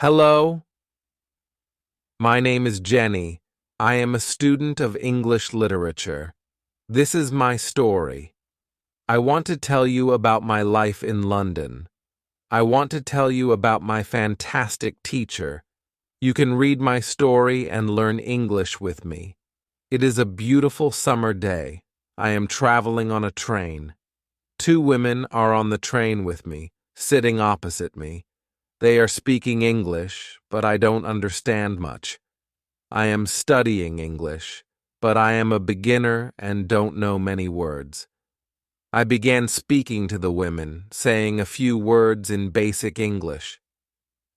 Hello, my name is Jenny. I am a student of English literature. This is my story. I want to tell you about my life in London. I want to tell you about my fantastic teacher. You can read my story and learn English with me. It is a beautiful summer day. I am traveling on a train. Two women are on the train with me, sitting opposite me. They are speaking English, but I don't understand much. I am studying English, but I am a beginner and don't know many words. I began speaking to the women, saying a few words in basic English.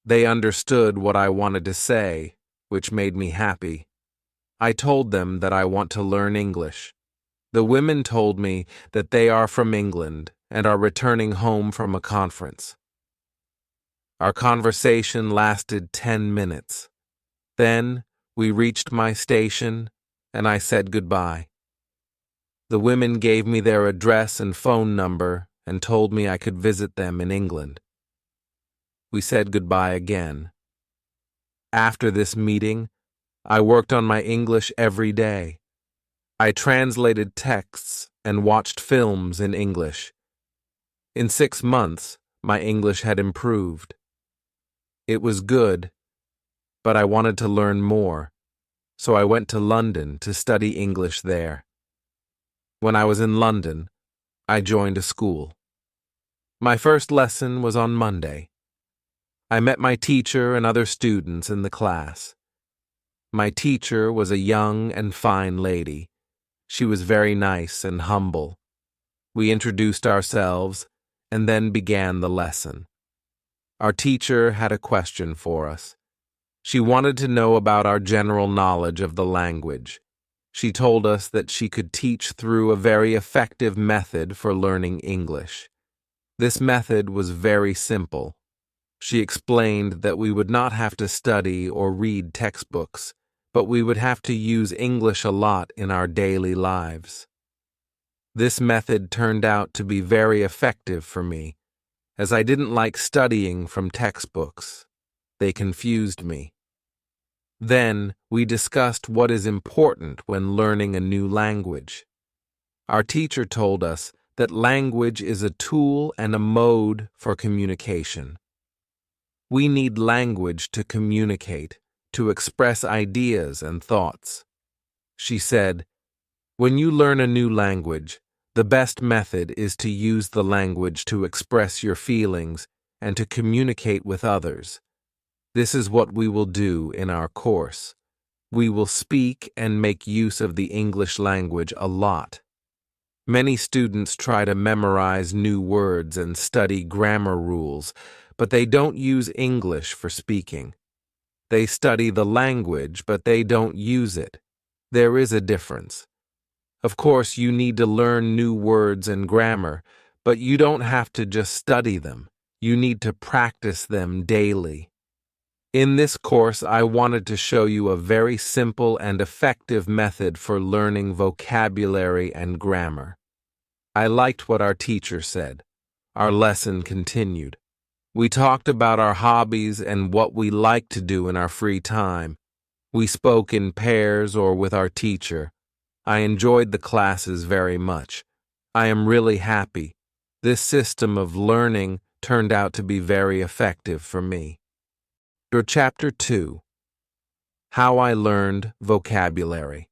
They understood what I wanted to say, which made me happy. I told them that I want to learn English. The women told me that they are from England and are returning home from a conference. Our conversation lasted 10 minutes. Then we reached my station, and I said goodbye. The women gave me their address and phone number and told me I could visit them in England. We said goodbye again. After this meeting, I worked on my English every day. I translated texts and watched films in English. In 6 months, my English had improved. It was good, but I wanted to learn more, so I went to London to study English there. When I was in London, I joined a school. My first lesson was on Monday. I met my teacher and other students in the class. My teacher was a young and fine lady. She was very nice and humble. We introduced ourselves and then began the lesson. Our teacher had a question for us. She wanted to know about our general knowledge of the language. She told us that she could teach through a very effective method for learning English. This method was very simple. She explained that we would not have to study or read textbooks, but we would have to use English a lot in our daily lives. This method turned out to be very effective for me, as I didn't like studying from textbooks. They confused me. Then we discussed what is important when learning a new language. Our teacher told us that language is a tool and a mode for communication. We need language to communicate, to express ideas and thoughts. She said, "When you learn a new language, the best method is to use the language to express your feelings and to communicate with others. This is what we will do in our course. We will speak and make use of the English language a lot. Many students try to memorize new words and study grammar rules, but they don't use English for speaking. They study the language, but they don't use it. There is a difference. Of course, you need to learn new words and grammar, but you don't have to just study them. You need to practice them daily. In this course, I wanted to show you a very simple and effective method for learning vocabulary and grammar." I liked what our teacher said. Our lesson continued. We talked about our hobbies and what we like to do in our free time. We spoke in pairs or with our teacher. I enjoyed the classes very much. I am really happy. This system of learning turned out to be very effective for me. Chapter 2. How I Learned Vocabulary.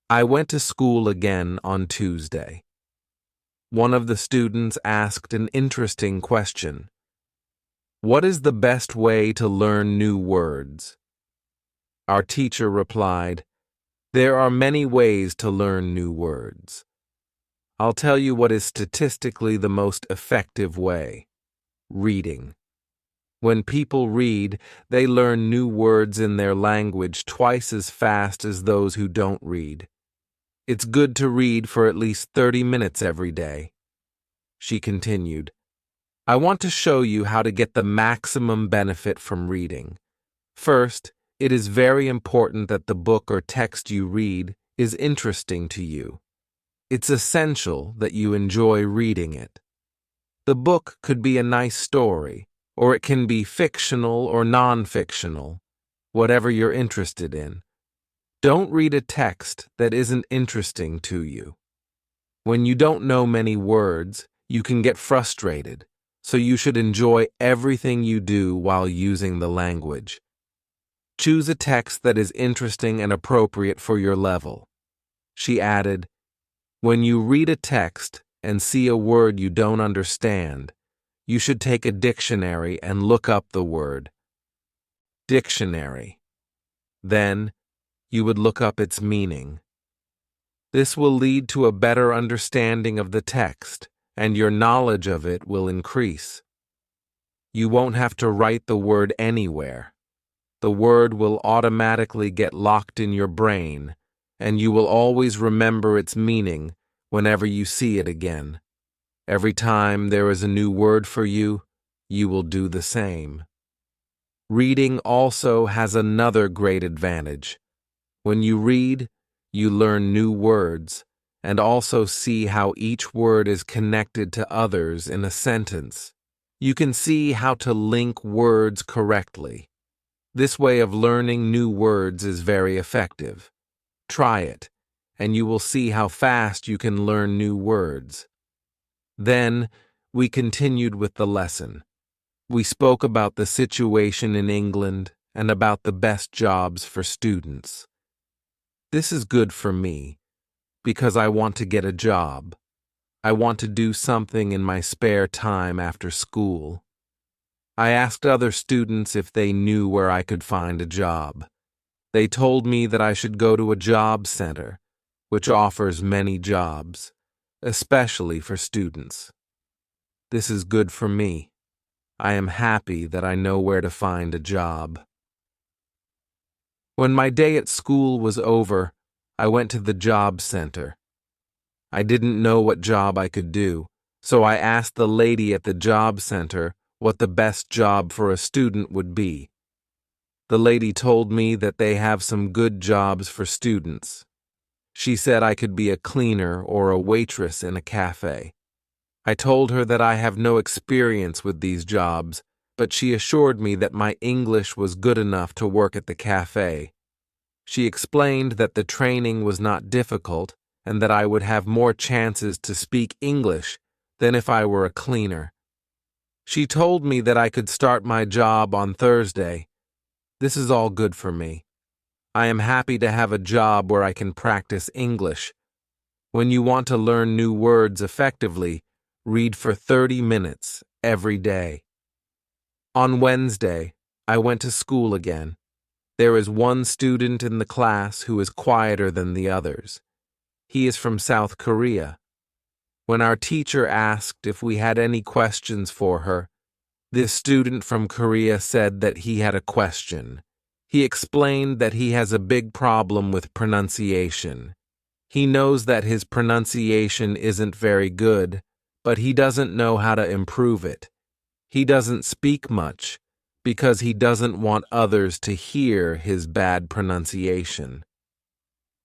I went to school again on Tuesday. One of the students asked an interesting question. What is the best way to learn new words? Our teacher replied, there are many ways to learn new words. I'll tell you what is statistically the most effective way: reading. When people read, they learn new words in their language twice as fast as those who don't read. It's good to read for at least 30 minutes every day. She continued, I want to show you how to get the maximum benefit from reading. First, it is very important that the book or text you read is interesting to you. It's essential that you enjoy reading it. The book could be a nice story, or it can be fictional or non-fictional, whatever you're interested in. Don't read a text that isn't interesting to you. When you don't know many words, you can get frustrated, so you should enjoy everything you do while using the language. Choose a text that is interesting and appropriate for your level. She added, when you read a text and see a word you don't understand, you should take a dictionary and look up the word. Dictionary. Then, you would look up its meaning. This will lead to a better understanding of the text, and your knowledge of it will increase. You won't have to write the word anywhere. The word will automatically get locked in your brain, and you will always remember its meaning whenever you see it again. Every time there is a new word for you, you will do the same. Reading also has another great advantage. When you read, you learn new words, and also see how each word is connected to others in a sentence. You can see how to link words correctly. This way of learning new words is very effective. Try it, and you will see how fast you can learn new words. Then, we continued with the lesson. We spoke about the situation in England and about the best jobs for students. This is good for me, because I want to get a job. I want to do something in my spare time after school. I asked other students if they knew where I could find a job. They told me that I should go to a job center, which offers many jobs, especially for students. This is good for me. I am happy that I know where to find a job. When my day at school was over, I went to the job center. I didn't know what job I could do, so I asked the lady at the job center what the best job for a student would be. The lady told me that they have some good jobs for students. She said I could be a cleaner or a waitress in a cafe. I told her that I have no experience with these jobs, but she assured me that my English was good enough to work at the cafe. She explained that the training was not difficult and that I would have more chances to speak English than if I were a cleaner. She told me that I could start my job on Thursday. This is all good for me. I am happy to have a job where I can practice English. When you want to learn new words effectively, read for 30 minutes every day. On Wednesday, I went to school again. There is one student in the class who is quieter than the others. He is from South Korea. When our teacher asked if we had any questions for her, this student from Korea said that he had a question. He explained that he has a big problem with pronunciation. He knows that his pronunciation isn't very good, but he doesn't know how to improve it. He doesn't speak much because he doesn't want others to hear his bad pronunciation.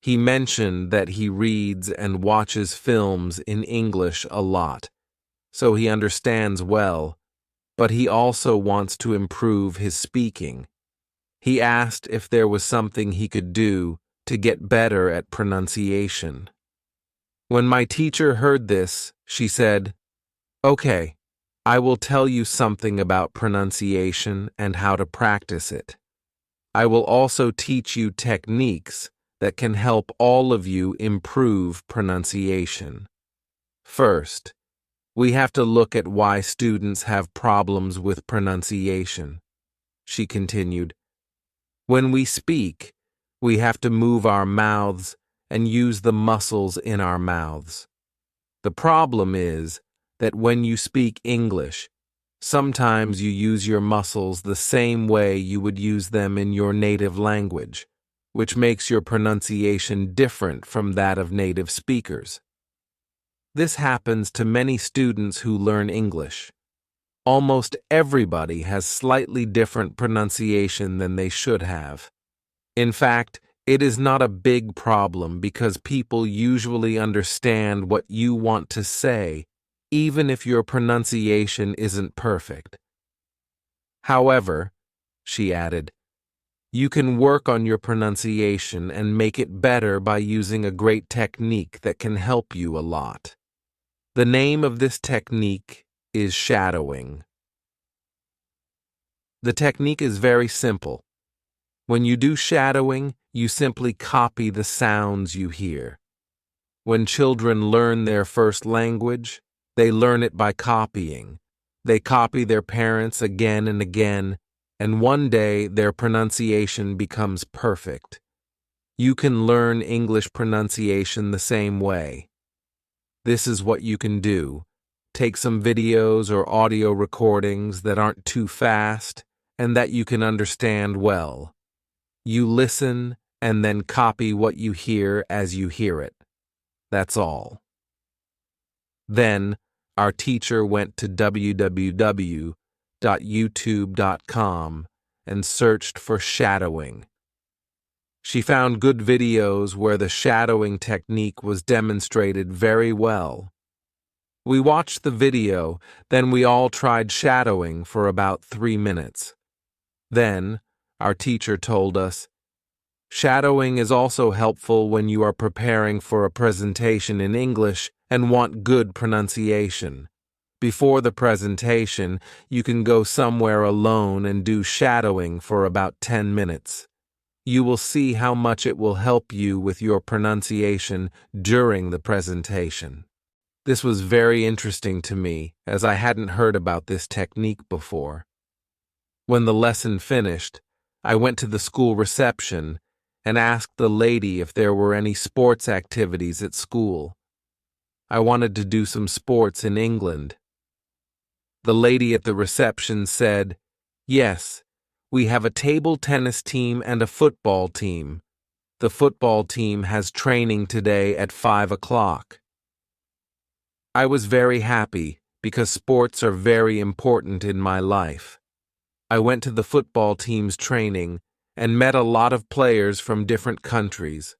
He mentioned that he reads and watches films in English a lot, so he understands well, but he also wants to improve his speaking. He asked if there was something he could do to get better at pronunciation. When my teacher heard this, she said, "Okay, I will tell you something about pronunciation and how to practice it. I will also teach you techniques that can help all of you improve pronunciation. First, we have to look at why students have problems with pronunciation." She continued, "When we speak, we have to move our mouths and use the muscles in our mouths. The problem is that when you speak English, sometimes you use your muscles the same way you would use them in your native language, which makes your pronunciation different from that of native speakers. This happens to many students who learn English. Almost everybody has slightly different pronunciation than they should have. In fact, it is not a big problem because people usually understand what you want to say, even if your pronunciation isn't perfect. However, she added, you can work on your pronunciation and make it better by using a great technique that can help you a lot. The name of this technique is shadowing. The technique is very simple. When you do shadowing, you simply copy the sounds you hear. When children learn their first language, they learn it by copying. They copy their parents again and again, and one day their pronunciation becomes perfect. You can learn English pronunciation the same way. This is what you can do. Take some videos or audio recordings that aren't too fast and that you can understand well. You listen and then copy what you hear as you hear it. That's all. Then, our teacher went to www.youtube.com and searched for shadowing. She found good videos where the shadowing technique was demonstrated very well. We watched the video, then we all tried shadowing for about 3 minutes. Then, our teacher told us, shadowing is also helpful when you are preparing for a presentation in English and want good pronunciation. Before the presentation, you can go somewhere alone and do shadowing for about 10 minutes. You will see how much it will help you with your pronunciation during the presentation. This was very interesting to me, as I hadn't heard about this technique before. When the lesson finished, I went to the school reception and asked the lady if there were any sports activities at school. I wanted to do some sports in England. The lady at the reception said, yes, we have a table tennis team and a football team. The football team has training today at 5 o'clock. I was very happy because sports are very important in my life. I went to the football team's training and met a lot of players from different countries: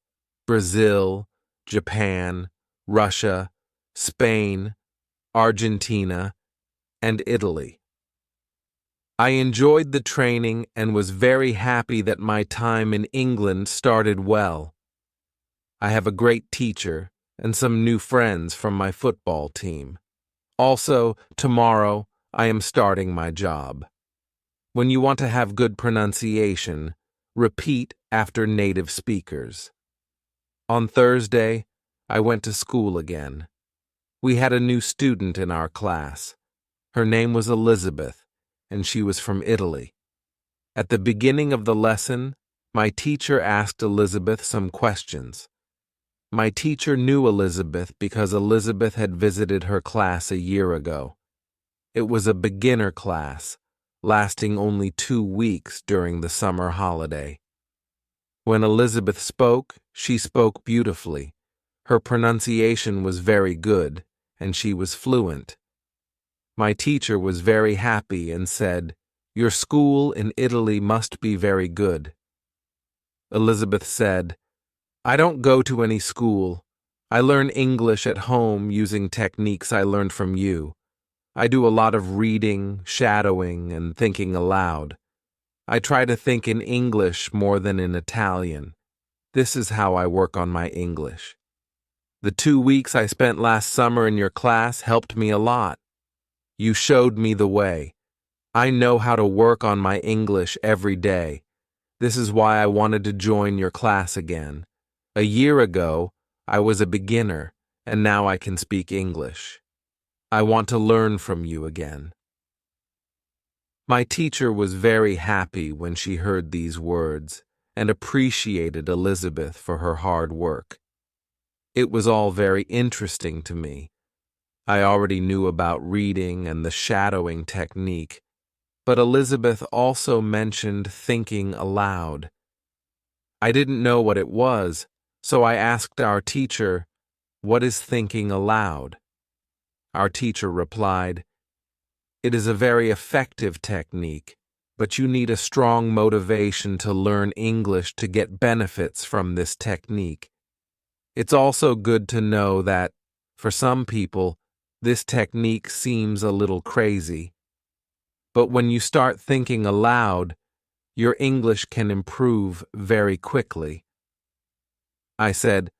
Brazil, Japan, Russia, Spain, Argentina, and Italy. I enjoyed the training and was very happy that my time in England started well. I have a great teacher and some new friends from my football team. Also, tomorrow, I am starting my job. When you want to have good pronunciation, repeat after native speakers. On Thursday, I went to school again. We had a new student in our class. Her name was Elizabeth, and she was from Italy. At the beginning of the lesson, my teacher asked Elizabeth some questions. My teacher knew Elizabeth because Elizabeth had visited her class a year ago. It was a beginner class, lasting only 2 weeks during the summer holiday. When Elizabeth spoke, she spoke beautifully. Her pronunciation was very good, and she was fluent. My teacher was very happy and said, "Your school in Italy must be very good." Elizabeth said, "I don't go to any school. I learn English at home using techniques I learned from you. I do a lot of reading, shadowing, and thinking aloud. I try to think in English more than in Italian. This is how I work on my English. The 2 weeks I spent last summer in your class helped me a lot. You showed me the way. I know how to work on my English every day. This is why I wanted to join your class again. A year ago, I was a beginner, and now I can speak English. I want to learn from you again." My teacher was very happy when she heard these words and appreciated Elizabeth for her hard work. It was all very interesting to me. I already knew about reading and the shadowing technique, but Elizabeth also mentioned thinking aloud. I didn't know what it was, so I asked our teacher, "What is thinking aloud?" Our teacher replied, "It is a very effective technique, but you need a strong motivation to learn English to get benefits from this technique. It's also good to know that, for some people, this technique seems a little crazy. but when you start thinking aloud, your English can improve very quickly. I said,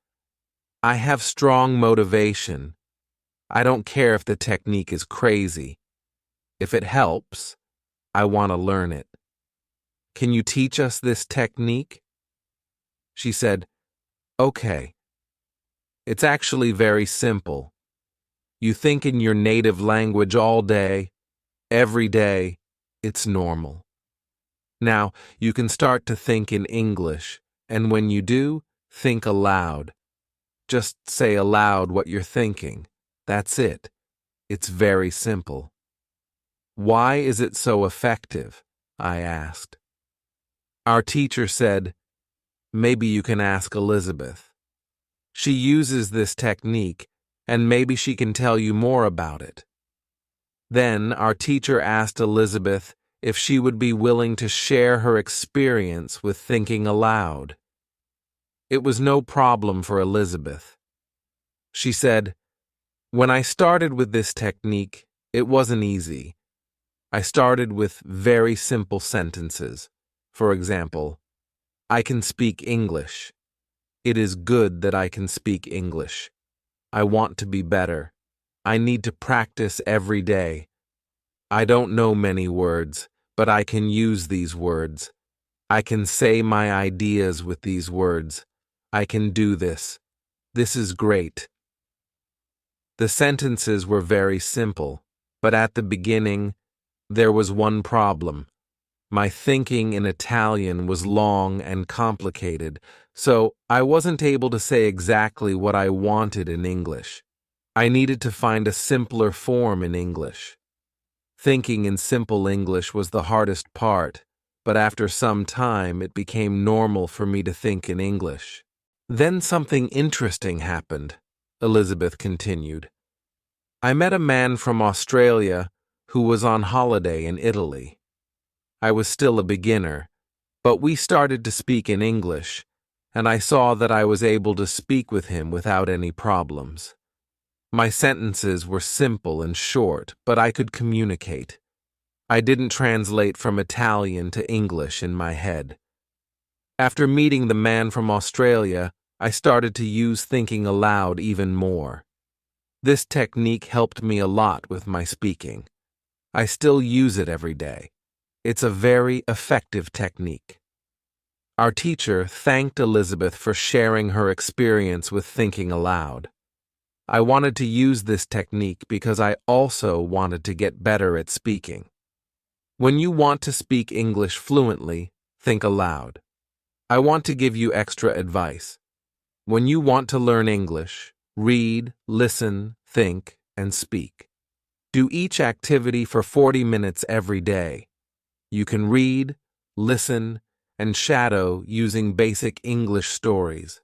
I have strong motivation. I don't care if the technique is crazy. If it helps, I want to learn it. Can you teach us this technique? She said, okay. It's actually very simple. You think in your native language all day, every day. It's normal. Now, you can start to think in English, and when you do, think aloud. Just say aloud what you're thinking. That's it. It's very simple. Why is it so effective? I asked. Our teacher said, maybe you can ask Elizabeth. She uses this technique, and maybe she can tell you more about it. Then our teacher asked Elizabeth if she would be willing to share her experience with thinking aloud. It was no problem for Elizabeth. She said, when I started with this technique, it wasn't easy. I started with very simple sentences. For example, I can speak English. It is good that I can speak English. I want to be better. I need to practice every day. I don't know many words, but I can use these words. I can say my ideas with these words. I can do this. This is great. The sentences were very simple, but at the beginning, there was one problem. My thinking in Italian was long and complicated, so I wasn't able to say exactly what I wanted in English. I needed to find a simpler form in English. Thinking in simple English was the hardest part, but after some time it became normal for me to think in English. Then something interesting happened, Elizabeth continued. I met a man from Australia who was on holiday in Italy. I was still a beginner, but we started to speak in English, and I saw that I was able to speak with him without any problems. My sentences were simple and short, but I could communicate. I didn't translate from Italian to English in my head. After meeting the man from Australia, I started to use thinking aloud even more. This technique helped me a lot with my speaking. I still use it every day. It's a very effective technique. Our teacher thanked Elizabeth for sharing her experience with thinking aloud. I wanted to use this technique because I also wanted to get better at speaking. When you want to speak English fluently, think aloud. I want to give you extra advice. When you want to learn English, read, listen, think, and speak. Do each activity for 40 minutes every day. You can read, listen, and shadow using basic English stories.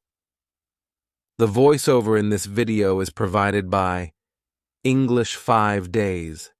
The voiceover in this video is provided by English 5 Days.